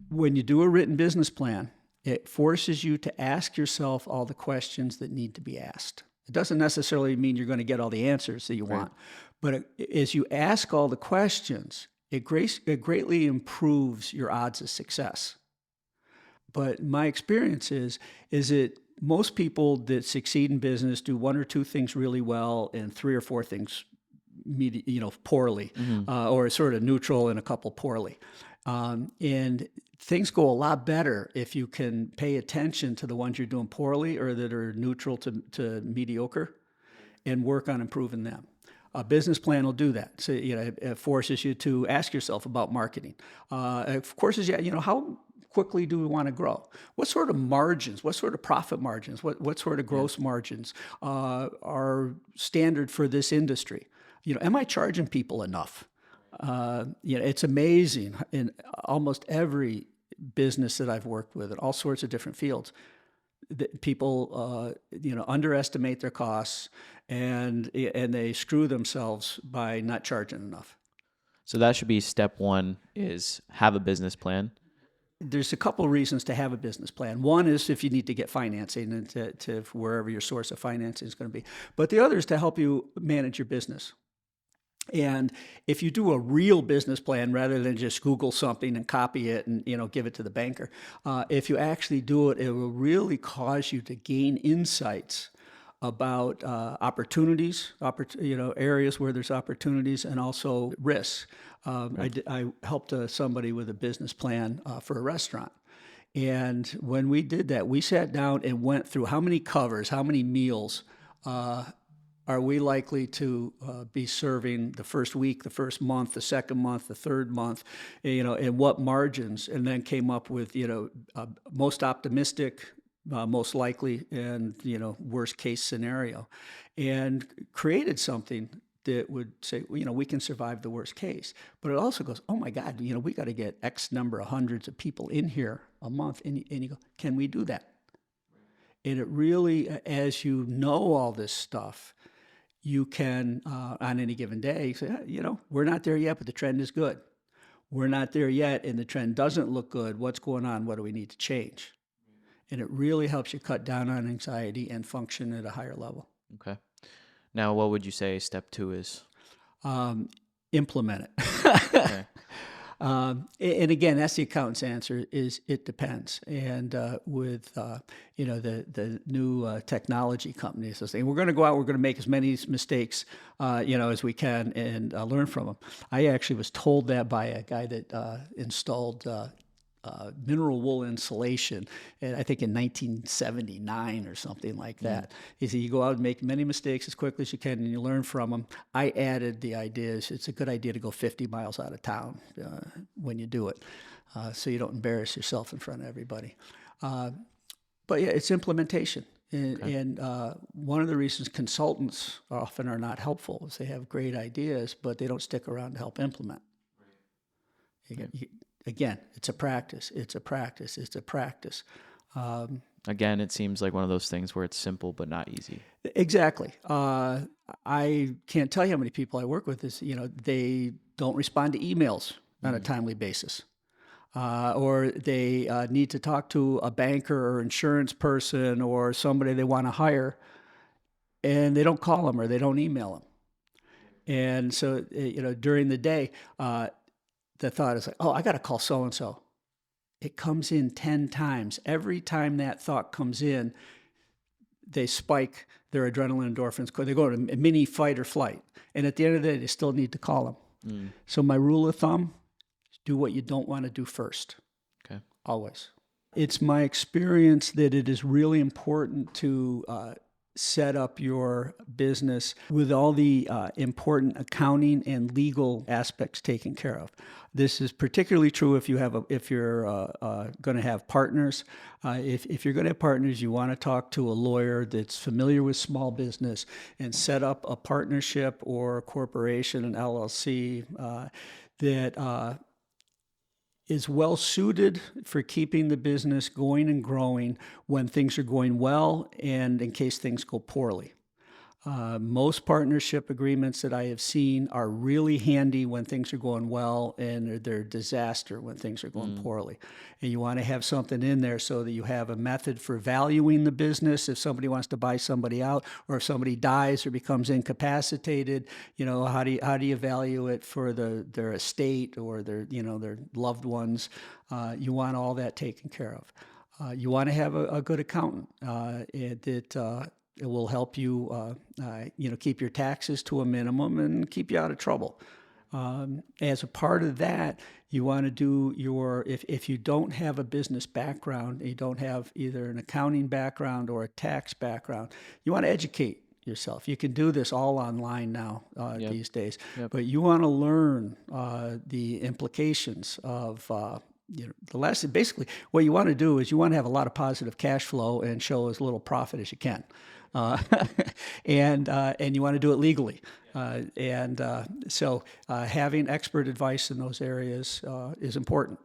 S2: When you do a written business plan, it forces you to ask yourself all the questions that need to be asked. It doesn't necessarily mean you're going to get all the answers that you want, but as you ask all the questions, it greatly improves your odds of success. But my experience is that most people that succeed in business do one or two things really well and three or four things poorly, or sort of neutral and a couple poorly. And things go a lot better if you can pay attention to the ones you're doing poorly or that are neutral to mediocre and work on improving them. A business plan will do that. So, it forces you to ask yourself about marketing. It forces you, how quickly do we want to grow? What sort of margins, what sort of profit margins, what sort of gross margins are standard for this industry? Am I charging people enough? It's amazing in almost every business that I've worked with in all sorts of different fields, that people, underestimate their costs and they screw themselves by not charging enough.
S1: So that should be step one, is have a business plan.
S2: There's a couple of reasons to have a business plan. One is if you need to get financing and to wherever your source of financing is going to be. But the other is to help you manage your business. And if you do a real business plan rather than just Google something and copy it and give it to the banker, if you actually do it, it will really cause you to gain insights about opportunities, areas where there's opportunities, and also risks. I helped somebody with a business plan for a restaurant. And when we did that, we sat down and went through how many covers, how many meals are we likely to be serving the first week, the first month, the second month, the third month, and what margins, and then came up with, most optimistic, most likely, and, worst case scenario, and created something that would say, we can survive the worst case. But it also goes, oh my God, we got to get X number of hundreds of people in here a month. And you go, can we do that? And it really, as you know all this stuff, you can, on any given day, say, we're not there yet, but the trend is good. We're not there yet, and the trend doesn't look good. What's going on? What do we need to change? And it really helps you cut down on anxiety and function at a higher level.
S1: Okay. Now, what would you say step 2 is?
S2: Implement it.
S1: Okay.
S2: And again, that's the accountant's answer, is it depends. And with the new technology companies, saying we're going to go out, we're going to make as many mistakes as we can and learn from them. I actually was told that by a guy that installed mineral wool insulation, and I think in 1979 or something like that. He said, you go out and make many mistakes as quickly as you can, and you learn from them. I added the ideas. It's a good idea to go 50 miles out of town when you do it, so you don't embarrass yourself in front of everybody. But yeah, it's implementation. And one of the reasons consultants often are not helpful is they have great ideas, but they don't stick around to help implement. Again, it's a practice. It's a practice. It's a practice.
S1: Again, it seems like one of those things where it's simple but not easy.
S2: Exactly. I can't tell you how many people I work with is, they don't respond to emails on a timely basis. Or they need to talk to a banker or insurance person or somebody they want to hire, and they don't call them or they don't email them. And so, during the day, the thought is like, oh, I got to call so-and-so. It comes in 10 times. Every time that thought comes in, they spike their adrenaline endorphins. They go to a mini fight or flight. And at the end of the day, they still need to call them. So my rule of thumb, do what you don't want to do first.
S1: Okay.
S2: Always. It's my experience that it is really important to set up your business with all the important accounting and legal aspects taken care of. This is particularly true if you're going to have partners. If you're going to have partners, you want to talk to a lawyer that's familiar with small business and set up a partnership or a corporation, an LLC, that is well suited for keeping the business going and growing when things are going well and in case things go poorly. Most partnership agreements that I have seen are really handy when things are going well, and they're a disaster when things are going poorly. And you want to have something in there so that you have a method for valuing the business. If somebody wants to buy somebody out, or if somebody dies or becomes incapacitated, how do you value it for their estate or their loved ones? You want all that taken care of. You want to have a good accountant that it will help you, keep your taxes to a minimum and keep you out of trouble. As a part of that, you want to do if you don't have a business background, you don't have either an accounting background or a tax background, you want to educate yourself. You can do this all online now these days, but you want to learn the implications of the lesson. Basically, what you want to do is you want to have a lot of positive cash flow and show as little profit as you can. And you want to do it legally. So having expert advice in those areas is important.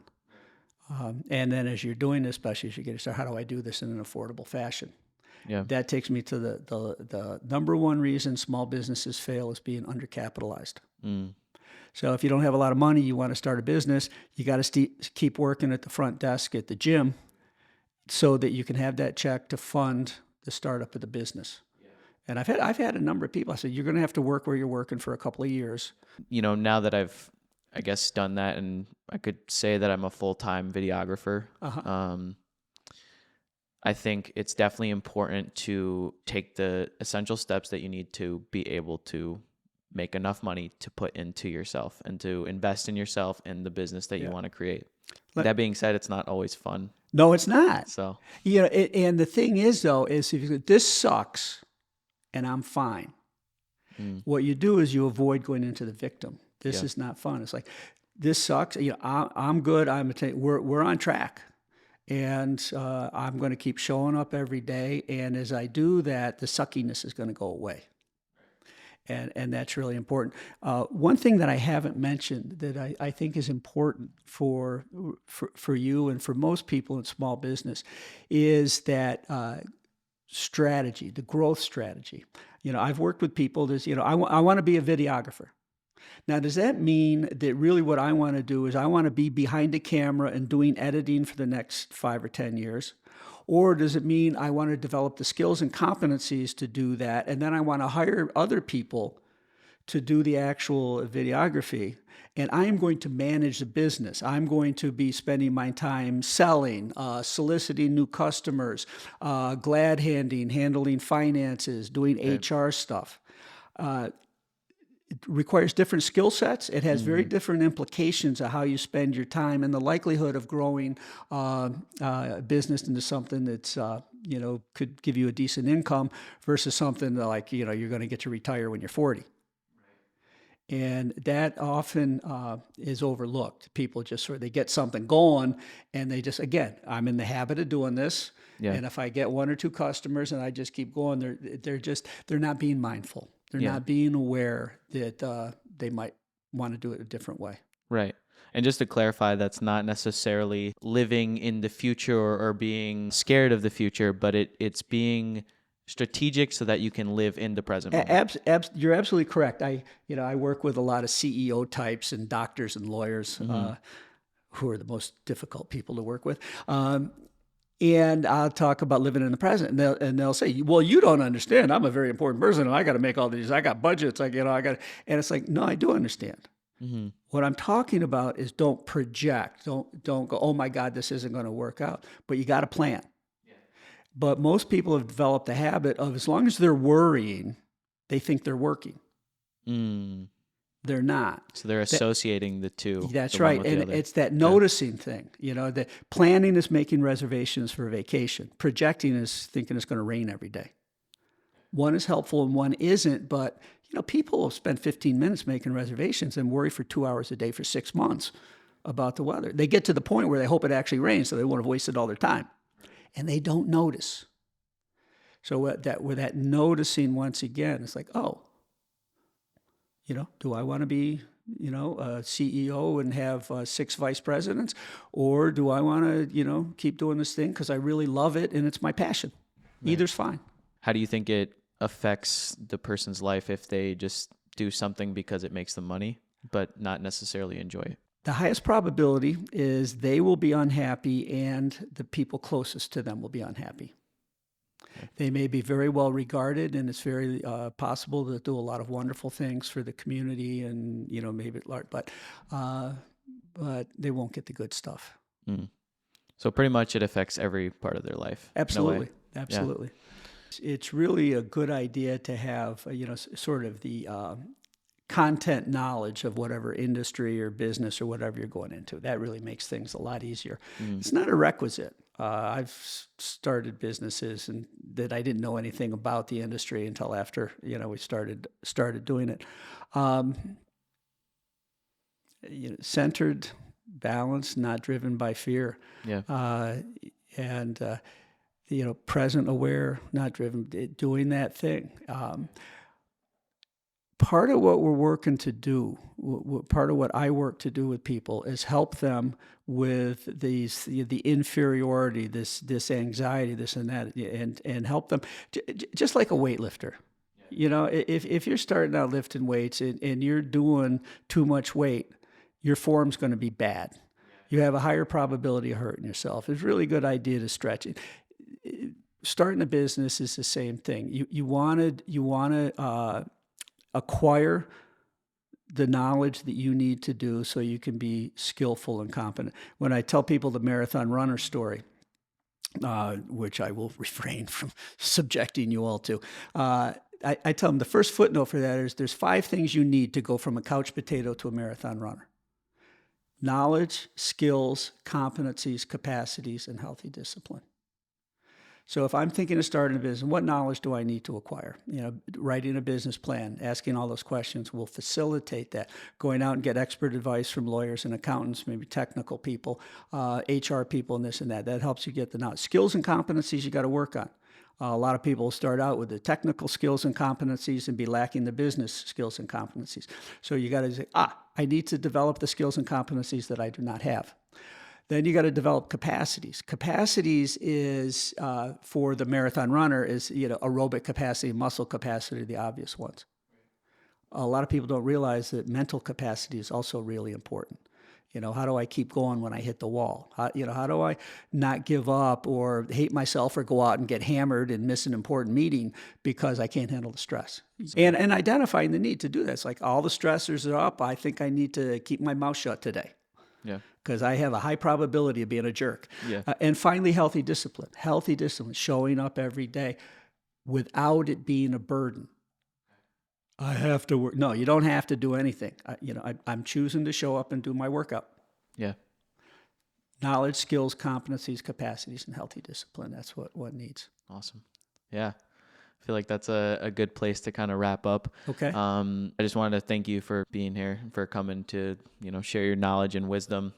S2: And then as you're doing this, especially as you get started, how do I do this in an affordable fashion?
S1: Yeah.
S2: That takes me to the number one reason small businesses fail is being undercapitalized. So if you don't have a lot of money, you want to start a business, you got to keep working at the front desk at the gym so that you can have that check to fund the startup of the business. And I've had a number of people, I said, you're going to have to work where you're working for a couple of years.
S1: Now that I've, I guess, done that, and I could say that I'm a full-time videographer, I think it's definitely important to take the essential steps that you need to be able to make enough money to put into yourself and to invest in yourself and the business that you want to create. That being said, it's not always fun.
S2: No, it's not.
S1: So,
S2: and the thing is, though, is if you go, this sucks and I'm fine, What you do is you avoid going into the victim. This
S1: Yeah.
S2: is not fun. It's like, this sucks. I'm good. We're on track. And I'm going to keep showing up every day. And as I do that, the suckiness is going to go away. And that's really important. One thing that I haven't mentioned that I think is important for you and for most people in small business is that strategy, the growth strategy. I've worked with people. I want to be a videographer. Now, does that mean that really what I want to do is I want to be behind a camera and doing editing for the next 5 or 10 years? Or does it mean I want to develop the skills and competencies to do that, and then I want to hire other people to do the actual videography, and I am going to manage the business. I'm going to be spending my time selling, soliciting new customers, glad handling finances, doing HR stuff. It requires different skill sets. It has very different implications of how you spend your time and the likelihood of growing a business into something that's, could give you a decent income versus something that like, you're going to get to retire when you're 40. And that often is overlooked. People just they get something going and they just, again, I'm in the habit of doing this.
S1: Yeah.
S2: And if I get 1 or 2 customers and I just keep going, they're not being mindful. They're not being aware that they might want to do it a different way.
S1: Right. And just to clarify, that's not necessarily living in the future or being scared of the future, but it's being strategic so that you can live in the present moment.
S2: You're absolutely correct. I work with a lot of CEO types and doctors and lawyers who are the most difficult people to work with. And I'll talk about living in the present, and they'll say, "Well, you don't understand. I'm a very important person, and I got to make all these. I got budgets. I got." And it's like, no, I do understand. What I'm talking about is don't project. Don't go, oh my God, this isn't going to work out. But you got to plan. But most people have developed a habit of, as long as they're worrying, they think they're working. They're not.
S1: So they're associating the two.
S2: That's right. And it's that noticing thing. That planning is making reservations for a vacation. Projecting is thinking it's going to rain every day. One is helpful and one isn't, but people will spend 15 minutes making reservations and worry for 2 hours a day for 6 months about the weather. They get to the point where they hope it actually rains, so they won't have wasted all their time. And they don't notice. So with that noticing, once again, it's like, oh, do I want to be, a CEO and have 6 vice presidents? Or do I want to, keep doing this thing because I really love it and it's my passion? Right. Either's fine.
S1: How do you think it affects the person's life if they just do something because it makes them money, but not necessarily enjoy it?
S2: The highest probability is they will be unhappy and the people closest to them will be unhappy. They may be very well regarded, and it's very possible to do a lot of wonderful things for the community and, maybe at large, but they won't get the good stuff.
S1: So pretty much it affects every part of their life.
S2: Absolutely. Absolutely. Yeah. It's really a good idea to have, sort of the content knowledge of whatever industry or business or whatever you're going into. That really makes things a lot easier. It's not a requisite. I've started businesses and that I didn't know anything about the industry until after we started doing it. Centered, balanced, not driven by fear. Yeah. And present, aware, not driven, doing that thing. Part of what we're working to do, part of what I work to do with people is help them with the inferiority, this anxiety, this and that, and help them, just like a weightlifter. If you're starting out lifting weights and you're doing too much weight, your form's going to be bad. You have a higher probability of hurting yourself. It's a really good idea to stretch it. Starting a business is the same thing. You want to acquire the knowledge that you need to do so you can be skillful and competent. When I tell people the marathon runner story, which I will refrain from subjecting you all to, I tell them the first footnote for that is there's 5 things you need to go from a couch potato to a marathon runner: knowledge, skills, competencies, capacities, and healthy discipline. So if I'm thinking of starting a business, what knowledge do I need to acquire? Writing a business plan, asking all those questions will facilitate that. Going out and get expert advice from lawyers and accountants, maybe technical people, HR people, and this and that. That helps you get the knowledge. Skills and competencies you got to work on. A lot of people start out with the technical skills and competencies and be lacking the business skills and competencies. So you got to say, I need to develop the skills and competencies that I do not have. Then you got to develop capacities. Capacities is for the marathon runner is aerobic capacity, muscle capacity, the obvious ones. A lot of people don't realize that mental capacity is also really important. How do I keep going when I hit the wall? How do I not give up or hate myself or go out and get hammered and miss an important meeting because I can't handle the stress? And identifying the need to do that. It's like all the stressors are up. I think I need to keep my mouth shut today.
S1: Yeah.
S2: Because I have a high probability of being a jerk.
S1: Yeah.
S2: And finally, healthy discipline. Healthy discipline, showing up every day without it being a burden. I have to work. No, you don't have to do anything. I'm choosing to show up and do my workout.
S1: Yeah.
S2: Knowledge, skills, competencies, capacities, and healthy discipline. That's what needs.
S1: Awesome. Yeah. I feel like that's a good place to kind of wrap up.
S2: Okay.
S1: I just wanted to thank you for being here, for coming to, share your knowledge and wisdom.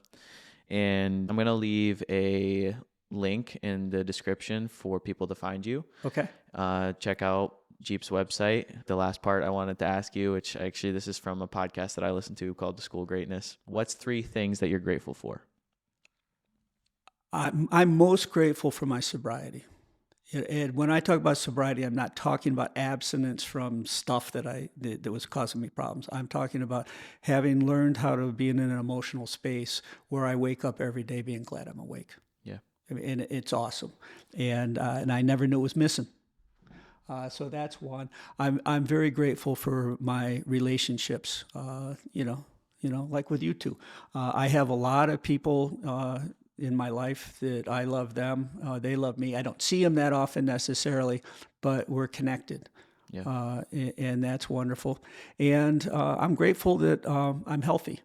S1: And I'm going to leave a link in the description for people to find you.
S2: Okay.
S1: Check out Jeep's website. The last part I wanted to ask you, which actually this is from a podcast that I listen to called The School of Greatness. What's 3 things that you're grateful for?
S2: I'm most grateful for my sobriety. And when I talk about sobriety, I'm not talking about abstinence from stuff that was causing me problems. I'm talking about having learned how to be in an emotional space where I wake up every day being glad I'm awake.
S1: Yeah.
S2: And it's awesome. And I never knew it was missing. So that's one. I'm very grateful for my relationships. Like with you two. I have a lot of people in my life that I love them. They love me. I don't see them that often necessarily, but we're connected.
S1: Yeah.
S2: And that's wonderful. And I'm grateful that I'm healthy.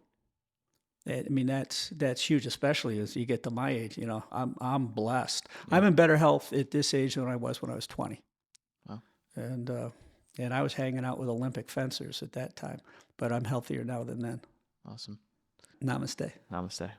S2: I mean, that's huge, especially as you get to my age. I'm blessed. Yeah. I'm in better health at this age than I was when I was 20. Wow. And I was hanging out with Olympic fencers at that time, but I'm healthier now than then.
S1: Awesome.
S2: Namaste.
S1: Namaste.